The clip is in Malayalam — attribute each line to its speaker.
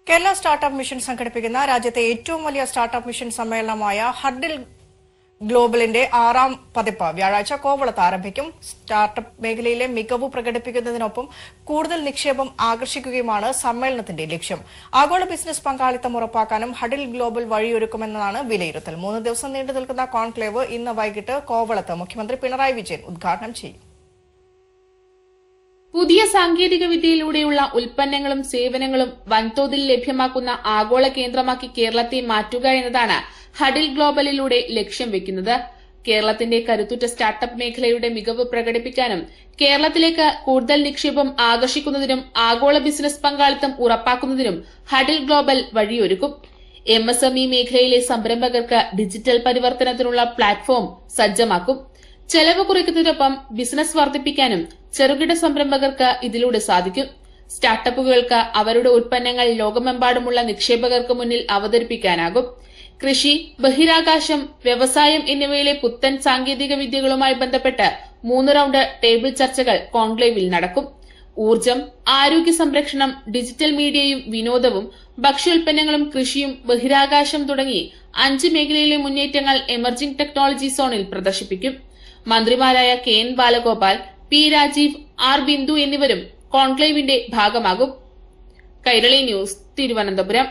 Speaker 1: കേരള സ്റ്റാർട്ടപ്പ് മിഷൻ സംഘടിപ്പിക്കുന്ന രാജ്യത്തെ ഏറ്റവും വലിയ സ്റ്റാർട്ടപ്പ് മിഷൻ സമ്മേളനമായ ഹഡിൽ ഗ്ലോബലിന്റെ 6ാം പതിപ്പ് വ്യാഴാഴ്ച കോവളത്ത് ആരംഭിക്കും. സ്റ്റാർട്ടപ്പ് മേഖലയിലെ മികവ് പ്രകടിപ്പിക്കുന്നതിനൊപ്പം കൂടുതൽ നിക്ഷേപം ആകർഷിക്കുകയുമാണ് സമ്മേളനത്തിന്റെ ലക്ഷ്യം. ആഗോള ബിസിനസ് പങ്കാളിത്തം ഉറപ്പാക്കാനും ഹഡിൽ ഗ്ലോബൽ വഴിയൊരുക്കുമെന്നാണ് വിലയിരുത്തൽ. 3 ദിവസം നീണ്ടു നിൽക്കുന്ന കോൺക്ലേവ് ഇന്ന് വൈകിട്ട് കോവളത്ത് മുഖ്യമന്ത്രി പിണറായി വിജയൻ ഉദ്ഘാടനം ചെയ്യും.
Speaker 2: പുതിയ സാങ്കേതിക വിദ്യയിലൂടെയുള്ള ഉൽപ്പന്നങ്ങളും സേവനങ്ങളും വൻതോതിൽ ലഭ്യമാക്കുന്ന ആഗോള കേന്ദ്രമാക്കി കേരളത്തെ മാറ്റുക എന്നതാണ് ഹഡിൽ ഗ്ലോബലിലൂടെ ലക്ഷ്യം വെക്കുന്നത്. കേരളത്തിന്റെ കരുത്തുറ്റ സ്റ്റാർട്ടപ്പ് മേഖലയുടെ മികവ് പ്രകടിപ്പിക്കാനും കേരളത്തിലേക്ക് കൂടുതൽ നിക്ഷേപം ആകർഷിക്കുന്നതിനും ആഗോള ബിസിനസ് പങ്കാളിത്തം ഉറപ്പാക്കുന്നതിനും ഹഡിൽ ഗ്ലോബൽ വഴിയൊരുക്കും. MSME മേഖലയിലെ സംരംഭകർക്ക് ഡിജിറ്റൽ പരിവർത്തനത്തിനുള്ള പ്ലാറ്റ്ഫോം സജ്ജമാക്കും. ചെലവ് കുറയ്ക്കുന്നതിനൊപ്പം ബിസിനസ് വർദ്ധിപ്പിക്കാനും ചെറുകിട സംരംഭകർക്ക് ഇതിലൂടെ സാധിക്കും. സ്റ്റാർട്ടപ്പുകൾക്ക് അവരുടെ ഉൽപ്പന്നങ്ങൾ ലോകമെമ്പാടുമുള്ള നിക്ഷേപകർക്ക് മുന്നിൽ അവതരിപ്പിക്കാനാകും. കൃഷി, ബഹിരാകാശം, വ്യവസായം എന്നിവയിലെ പുത്തൻ സാങ്കേതിക വിദ്യകളുമായി ബന്ധപ്പെട്ട് 3 റൌണ്ട് ടേബിൾ ചർച്ചകൾ കോൺക്ലേവിൽ നടക്കും. ഊർജ്ജം, ആരോഗ്യ സംരക്ഷണം, ഡിജിറ്റൽ മീഡിയയും വിനോദവും, ഭക്ഷ്യോൽപ്പന്നങ്ങളും കൃഷിയും ബഹിരാകാശം തുടങ്ങി 5 മേഖലയിലെ മുന്നേറ്റങ്ങൾ എമർജിംഗ് ടെക്നോളജി സോണിൽ പ്രദർശിപ്പിക്കും. മന്ത്രിമാരായ KN Balagopal, P Rajeev, R Bindu എന്നിവരും കോൺക്ലേവിന്റെ ഭാഗമാകും. കൈരളി ന്യൂസ്, തിരുവനന്തപുരം.